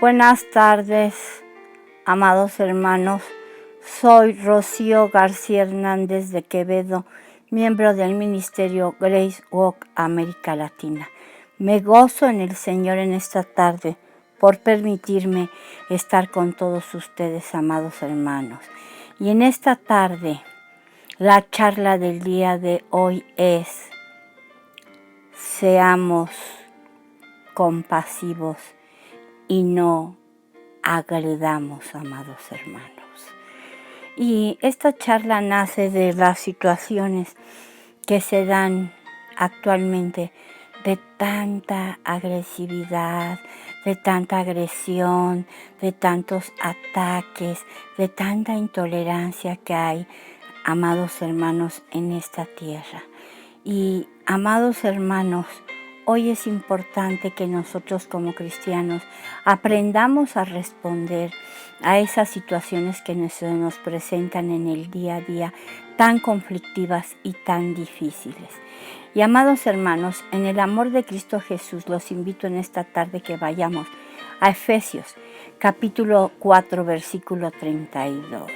Buenas tardes, amados hermanos. Soy Rocío García Hernández de Quevedo, miembro del Ministerio Grace Walk América Latina. Me gozo en el Señor en esta tarde por permitirme estar con todos ustedes, amados hermanos. Y en esta tarde, la charla del día de hoy es: seamos compasivos y no agredamos, amados hermanos. Y esta charla nace de las situaciones que se dan actualmente, de tanta agresividad, de tanta agresión, de tantos ataques, de tanta intolerancia que hay, amados hermanos, en esta tierra. Y, amados hermanos, hoy es importante que nosotros como cristianos aprendamos a responder a esas situaciones que se nos presentan en el día a día, tan conflictivas y tan difíciles. Y, amados hermanos, en el amor de Cristo Jesús, los invito en esta tarde que vayamos a Efesios, capítulo 4, versículo 32.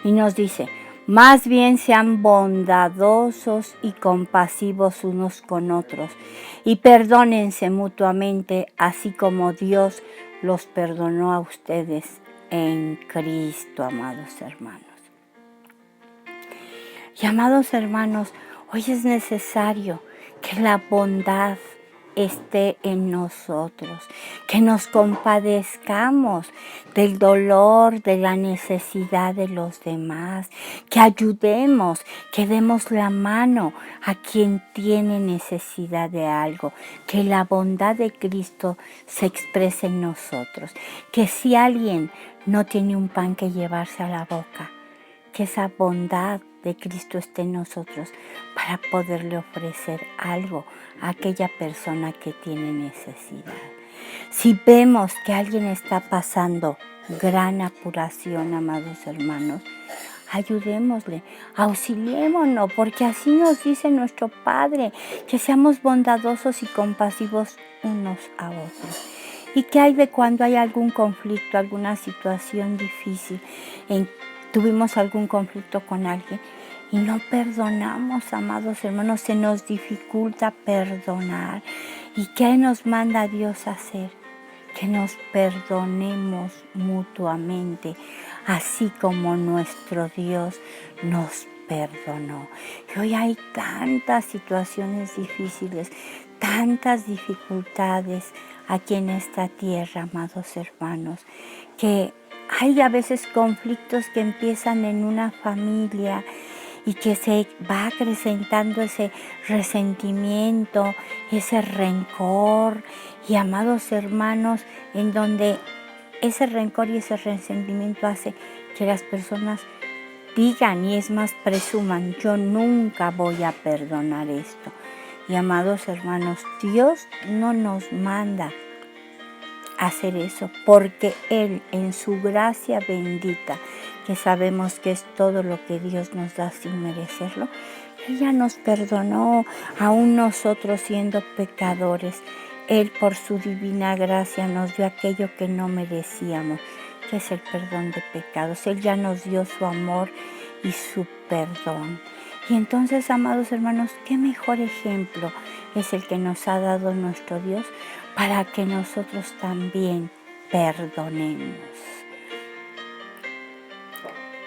Y nos dice: más bien sean bondadosos y compasivos unos con otros, y perdónense mutuamente, así como Dios los perdonó a ustedes en Cristo, amados hermanos. Y, amados hermanos, hoy es necesario que la bondad esté en nosotros, que nos compadezcamos del dolor, de la necesidad de los demás, que ayudemos, que demos la mano a quien tiene necesidad de algo, que la bondad de Cristo se exprese en nosotros, que si alguien no tiene un pan que llevarse a la boca, que esa bondad de Cristo esté en nosotros para poderle ofrecer algo a aquella persona que tiene necesidad. Si vemos que alguien está pasando gran apuración, amados hermanos, ayudémosle, auxiliémonos, porque así nos dice nuestro Padre, que seamos bondadosos y compasivos unos a otros. ¿Y qué hay de cuando hay algún conflicto, alguna situación difícil, tuvimos algún conflicto con alguien y no perdonamos, amados hermanos? Se nos dificulta perdonar. ¿Y qué nos manda Dios a hacer? Que nos perdonemos mutuamente, así como nuestro Dios nos perdonó. Y hoy hay tantas situaciones difíciles, tantas dificultades aquí en esta tierra, amados hermanos, que hay a veces conflictos que empiezan en una familia y que se va acrecentando ese resentimiento, ese rencor. Y, amados hermanos, en donde ese rencor y ese resentimiento hace que las personas digan, y es más, presuman: yo nunca voy a perdonar esto. Y, amados hermanos, Dios no nos manda hacer eso, porque Él, en su gracia bendita, que sabemos que es todo lo que Dios nos da sin merecerlo, Él ya nos perdonó, aún nosotros siendo pecadores. Él, por su divina gracia, nos dio aquello que no merecíamos, que es el perdón de pecados. Él ya nos dio su amor y su perdón. Y entonces, amados hermanos, qué mejor ejemplo es el que nos ha dado nuestro Dios para que nosotros también perdonemos.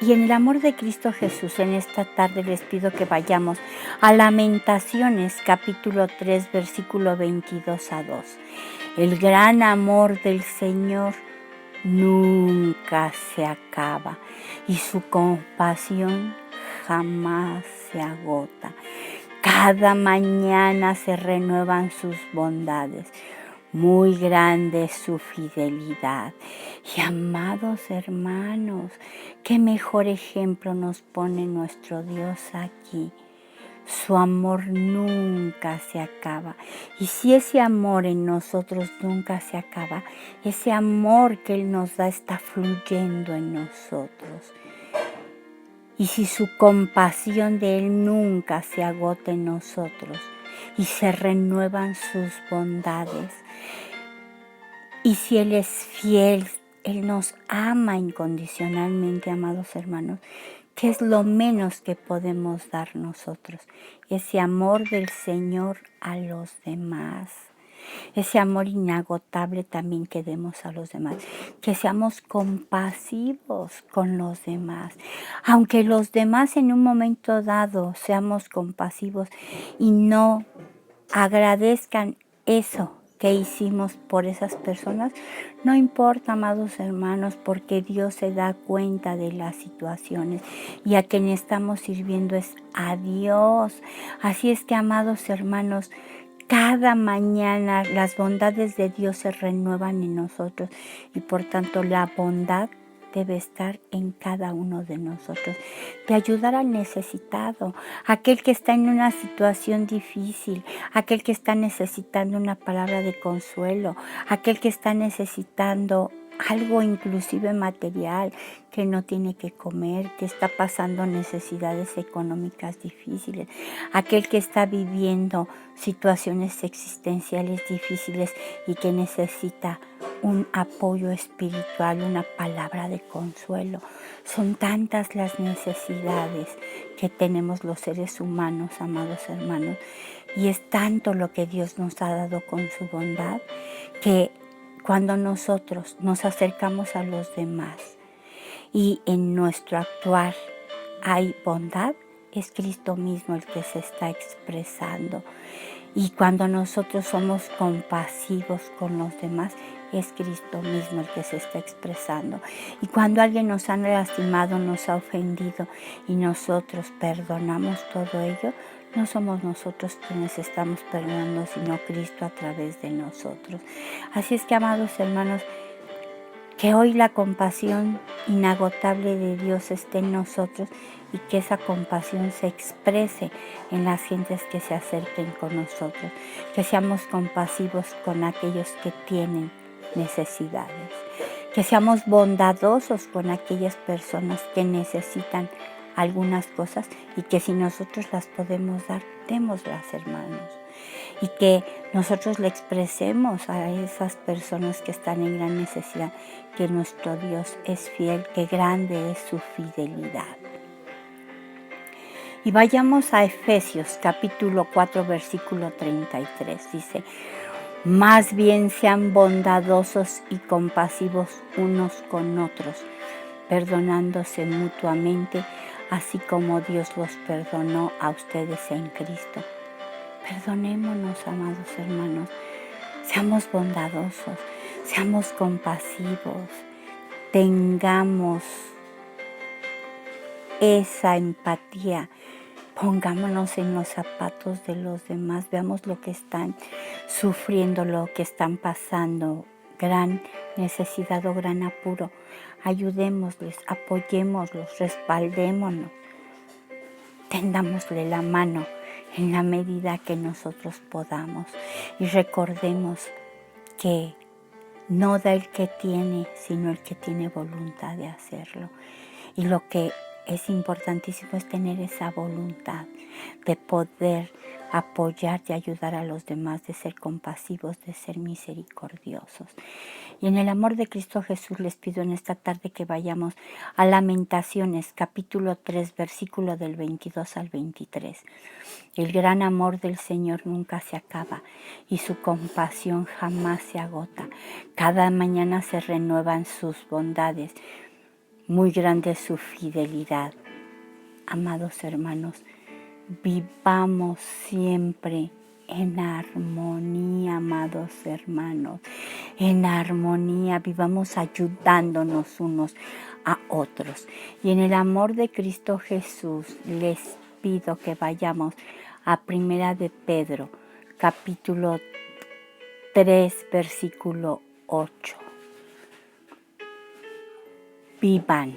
Y en el amor de Cristo Jesús, en esta tarde les pido que vayamos a Lamentaciones, capítulo 3, versículo 22 a 2. El gran amor del Señor nunca se acaba y su compasión jamás se agota. Cada mañana se renuevan sus bondades. Muy grande es su fidelidad. Y, amados hermanos, qué mejor ejemplo nos pone nuestro Dios aquí. Su amor nunca se acaba. Y si ese amor en nosotros nunca se acaba, ese amor que Él nos da está fluyendo en nosotros. Y si su compasión de Él nunca se agota en nosotros y se renuevan sus bondades, Y si Él es fiel, Él nos ama incondicionalmente, amados hermanos, ¿qué es lo menos que podemos dar nosotros? Ese amor del Señor a los demás. Ese amor inagotable también que demos a los demás. Que seamos compasivos con los demás. Aunque los demás en un momento dado seamos compasivos y no agradezcan eso que hicimos por esas personas, no importa, amados hermanos, porque Dios se da cuenta de las situaciones y a quien estamos sirviendo es a Dios. Así es que, amados hermanos, cada mañana las bondades de Dios se renuevan en nosotros y por tanto la bondad debe estar en cada uno de nosotros, de ayudar al necesitado, aquel que está en una situación difícil, aquel que está necesitando una palabra de consuelo, aquel que está necesitando algo inclusive material, que no tiene que comer, que está pasando necesidades económicas difíciles, aquel que está viviendo situaciones existenciales difíciles y que necesita un apoyo espiritual, una palabra de consuelo. Son tantas las necesidades que tenemos los seres humanos, amados hermanos, y es tanto lo que Dios nos ha dado con su bondad, que cuando nosotros nos acercamos a los demás y en nuestro actuar hay bondad, es Cristo mismo el que se está expresando. Y cuando nosotros somos compasivos con los demás, es Cristo mismo el que se está expresando. Y cuando alguien nos ha lastimado, nos ha ofendido y nosotros perdonamos todo ello, no somos nosotros quienes estamos perdonando, sino Cristo a través de nosotros. Así es que, amados hermanos, que hoy la compasión inagotable de Dios esté en nosotros y que esa compasión se exprese en las gentes que se acerquen con nosotros. Que seamos compasivos con aquellos que tienen necesidades. Que seamos bondadosos con aquellas personas que necesitan algunas cosas y que si nosotros las podemos dar, démoslas, hermanos. Y que nosotros le expresemos a esas personas que están en gran necesidad que nuestro Dios es fiel, que grande es su fidelidad. Y vayamos a Efesios capítulo 4 versículo 33. Dice: más bien sean bondadosos y compasivos unos con otros, perdonándose mutuamente, así como Dios los perdonó a ustedes en Cristo. Perdonémonos, amados hermanos, seamos bondadosos, seamos compasivos, tengamos esa empatía, pongámonos en los zapatos de los demás, veamos lo que están sufriendo, lo que están pasando, gran necesidad o gran apuro, ayudémosles, apoyémoslos, respaldémonos, tendámosle la mano en la medida que nosotros podamos y recordemos que no da el que tiene, sino el que tiene voluntad de hacerlo. Y lo que es importantísimo es tener esa voluntad de poder apoyar y ayudar a los demás, de ser compasivos, de ser misericordiosos. Y en el amor de Cristo Jesús les pido en esta tarde que vayamos a Lamentaciones, capítulo 3, versículo del 22 al 23. El gran amor del Señor nunca se acaba y su compasión jamás se agota. Cada mañana se renuevan sus bondades. Muy grande es su fidelidad. Amados hermanos, vivamos siempre en armonía, amados hermanos. En armonía, vivamos ayudándonos unos a otros. Y en el amor de Cristo Jesús les pido que vayamos a Primera de Pedro, capítulo 3, versículo 8. Vivan,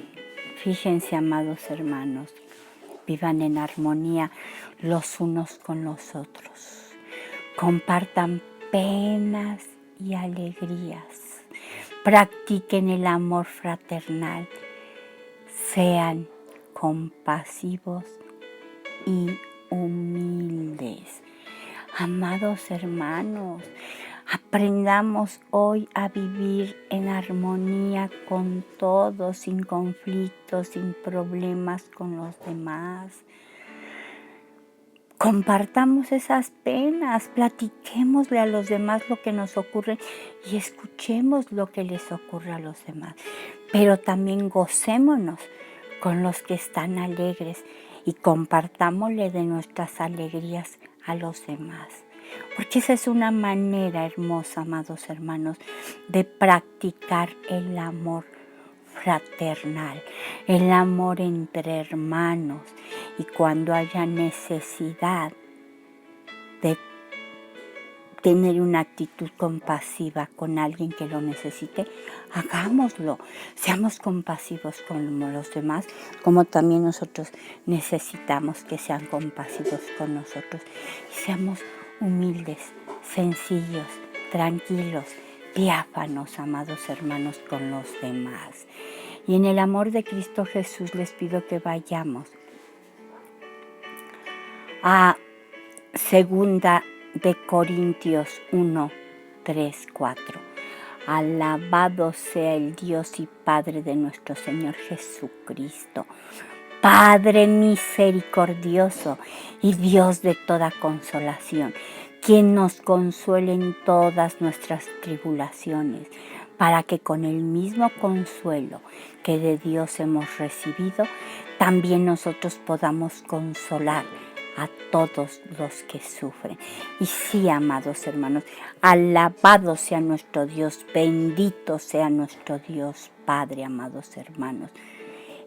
fíjense, amados hermanos, vivan en armonía los unos con los otros. Compartan penas y alegrías. Practiquen el amor fraternal. Sean compasivos y humildes. Amados hermanos, Aprendamos hoy a vivir en armonía con todos, sin conflictos, sin problemas con los demás. Compartamos esas penas, platiquémosle a los demás lo que nos ocurre y escuchemos lo que les ocurre a los demás. Pero también gocémonos con los que están alegres y compartámosle de nuestras alegrías a los demás. Porque esa es una manera hermosa, amados hermanos, de practicar el amor fraternal, el amor entre hermanos. Y cuando haya necesidad de tener una actitud compasiva con alguien que lo necesite, hagámoslo. Seamos compasivos con los demás, como también nosotros necesitamos que sean compasivos con nosotros. Y seamos humildes, sencillos, tranquilos, diáfanos, amados hermanos, con los demás. Y en el amor de Cristo Jesús les pido que vayamos a 2 de Corintios 1, 3, 4. Alabado sea el Dios y Padre de nuestro Señor Jesucristo, Padre misericordioso y Dios de toda consolación, quien nos consuele en todas nuestras tribulaciones, para que con el mismo consuelo que de Dios hemos recibido, también nosotros podamos consolar a todos los que sufren. Y sí, amados hermanos, alabado sea nuestro Dios, bendito sea nuestro Dios Padre, amados hermanos.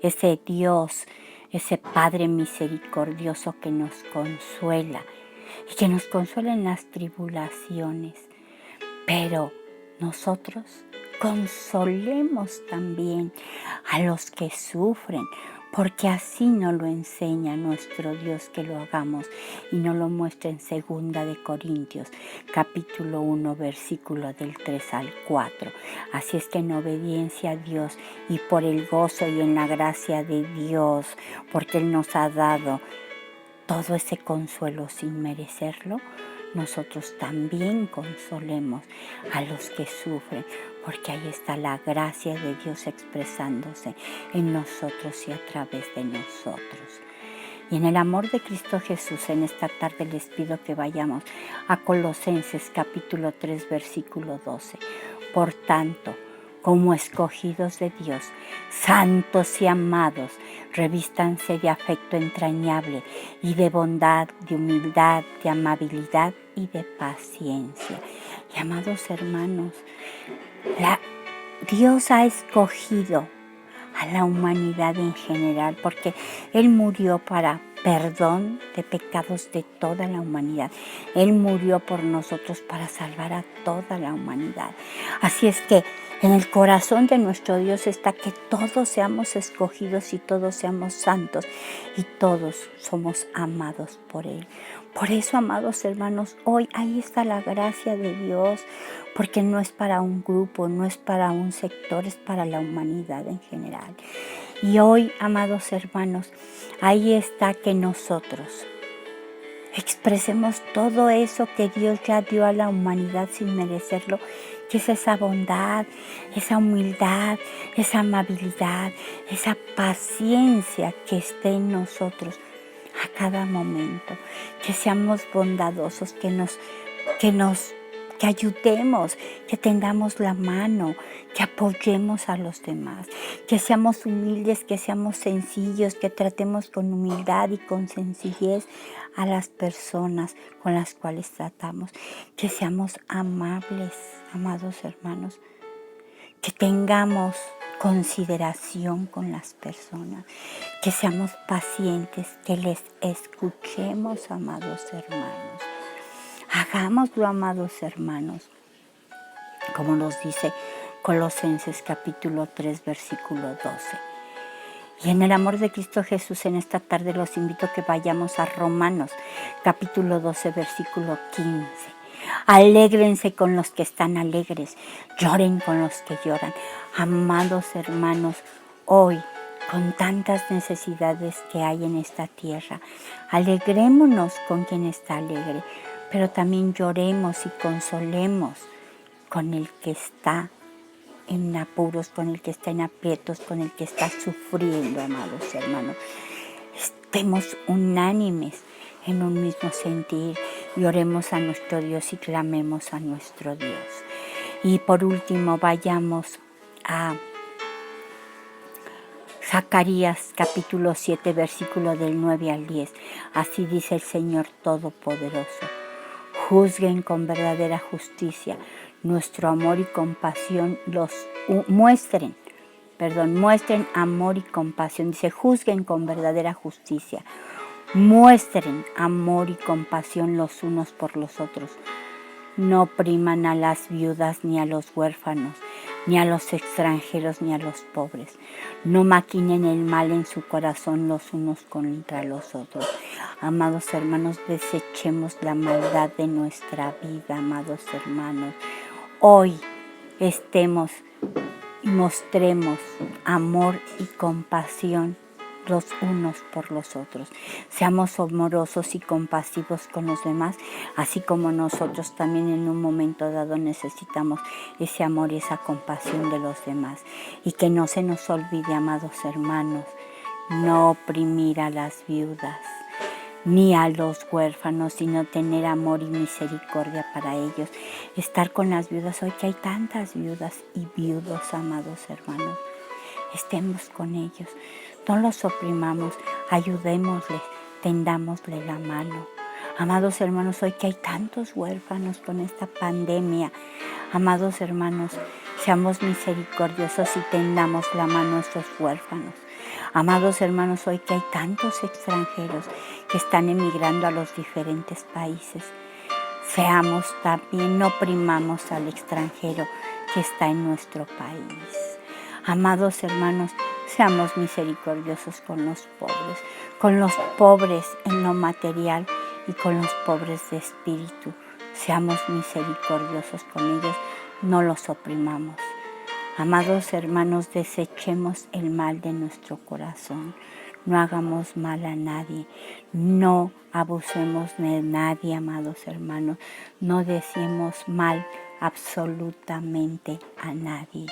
Ese Dios, ese Padre misericordioso que nos consuela y que nos consuela en las tribulaciones. Pero nosotros consolemos también a los que sufren, porque así nos lo enseña nuestro Dios que lo hagamos y nos lo muestra en 2 de Corintios, capítulo 1, versículo del 3 al 4. Así es que en obediencia a Dios y por el gozo y en la gracia de Dios, porque Él nos ha dado todo ese consuelo sin merecerlo, nosotros también consolemos a los que sufren, porque ahí está la gracia de Dios expresándose en nosotros y a través de nosotros. Y en el amor de Cristo Jesús, en esta tarde les pido que vayamos a Colosenses capítulo 3, versículo 12. Por tanto, como escogidos de Dios, santos y amados, revístanse de afecto entrañable y de bondad, de humildad, de amabilidad y de paciencia. Y amados hermanos, Dios ha escogido a la humanidad en general, porque Él murió para perdón de pecados de toda la humanidad. Él murió por nosotros para salvar a toda la humanidad. Así es que en el corazón de nuestro Dios está que todos seamos escogidos y todos seamos santos y todos somos amados por Él. Por eso, amados hermanos, hoy ahí está la gracia de Dios, porque no es para un grupo, no es para un sector, es para la humanidad en general. Y hoy, amados hermanos, ahí está que nosotros expresemos todo eso que Dios ya dio a la humanidad sin merecerlo, que es esa bondad, esa humildad, esa amabilidad, esa paciencia que esté en nosotros a cada momento, que seamos bondadosos, que ayudemos, que tendamos la mano, que apoyemos a los demás, que seamos humildes, que seamos sencillos, que tratemos con humildad y con sencillez a las personas con las cuales tratamos, que seamos amables, amados hermanos, que tengamos consideración con las personas, que seamos pacientes, que les escuchemos, amados hermanos. Hagámoslo, amados hermanos, como nos dice Colosenses capítulo 3, versículo 12. Y en el amor de Cristo Jesús, en esta tarde los invito a que vayamos a Romanos capítulo 12, versículo 15. Alégrense con los que están alegres, lloren con los que lloran. Amados hermanos, hoy, con tantas necesidades que hay en esta tierra, alegrémonos con quien está alegre, pero también lloremos y consolemos con el que está en apuros, con el que está en aprietos, con el que está sufriendo, amados hermanos. Estemos unánimes en un mismo sentir y oremos a nuestro Dios y clamemos a nuestro Dios. Y por último, vayamos a Zacarías capítulo 7, versículo del 9 al 10. Así dice el Señor Todopoderoso. Juzguen con verdadera justicia, nuestro amor y compasión muestren amor y compasión. Dice, juzguen con verdadera justicia, muestren amor y compasión los unos por los otros. No opriman a las viudas ni a los huérfanos, ni a los extranjeros ni a los pobres. No maquinen el mal en su corazón los unos contra los otros. Amados hermanos, desechemos la maldad de nuestra vida, amados hermanos. Hoy estemos y mostremos amor y compasión los unos por los otros. Seamos amorosos y compasivos con los demás, así como nosotros también en un momento dado necesitamos ese amor y esa compasión de los demás. Y que no se nos olvide, amados hermanos, no oprimir a las viudas ni a los huérfanos, sino tener amor y misericordia para ellos. Estar con las viudas, hoy que hay tantas viudas y viudos, amados hermanos, estemos con ellos. No los oprimamos, ayudémosles, tendámosle la mano. Amados hermanos, hoy que hay tantos huérfanos con esta pandemia, amados hermanos, seamos misericordiosos y tendamos la mano a estos huérfanos. Amados hermanos, hoy que hay tantos extranjeros que están emigrando a los diferentes países, seamos también, no oprimamos al extranjero que está en nuestro país. Amados hermanos, seamos misericordiosos con los pobres en lo material y con los pobres de espíritu. Seamos misericordiosos con ellos, no los oprimamos. Amados hermanos, desechemos el mal de nuestro corazón. No hagamos mal a nadie, no abusemos de nadie, amados hermanos. No deseemos mal absolutamente a nadie.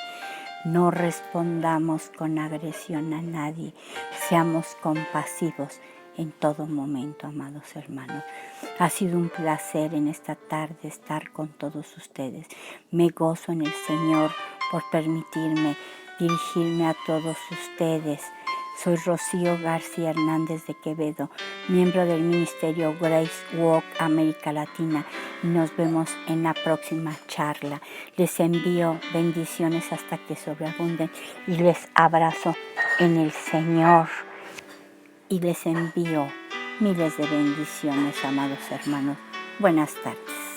No respondamos con agresión a nadie. Seamos compasivos en todo momento, amados hermanos. Ha sido un placer en esta tarde estar con todos ustedes. Me gozo en el Señor por permitirme dirigirme a todos ustedes. Soy Rocío García Hernández de Quevedo, miembro del Ministerio Grace Walk América Latina, y nos vemos en la próxima charla. Les envío bendiciones hasta que sobreabunden y les abrazo en el Señor y les envío miles de bendiciones, amados hermanos. Buenas tardes.